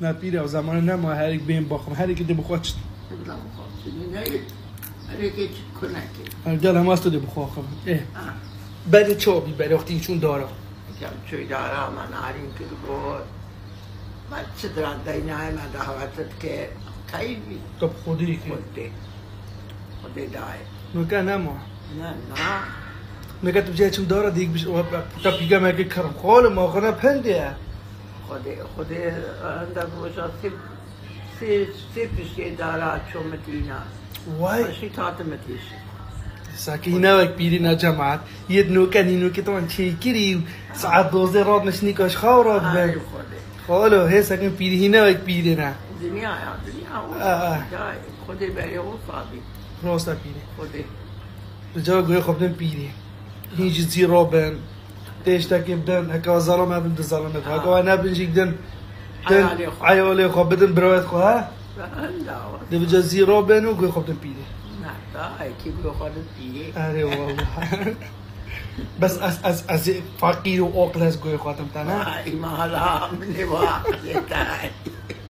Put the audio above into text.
نه پیره و زمان نه ما هر یک بیم باخم هر یک ده بخواه چید هر یک کنه گل هم از تو ده بخواه خواهم بده چا بی بده وقتی چون دارا کم چوی دارا من آرین که بود من چه دران دینه های من دعوتت که خیلی بی طب خودی که خودی دای نکه نما نه نکه تو بجای چون دارا دیگ بیش تا پیگه مگه کرم خال ما خانه پنده خودی اندر بوشا سی پیشی دارا چون متینا وای اشی تات متیشی ساكي هنا وك بيرنا جماعات يدنو كان ينو كتوان شيكري ساعات 12 رات نشنيكاش خاورات بن خالو هي ساكن بيري هنا وك بيرنا دنيا جاي خودي بري هو صابي راستا بيري خودي رجال قوي خبن بيري هيجي زي رابن تيش تاكي بدن هكا ظلم هبن دي ظلمت هكا انا بنجيك دن عيالي خو بدن بروات خو ها لا دي بجا زي رابن وقوي خبن بيري لا كيف يخرج فيه أري والله بس أز فقير وأقلس قوي خاتم تنا ما هلا من واحد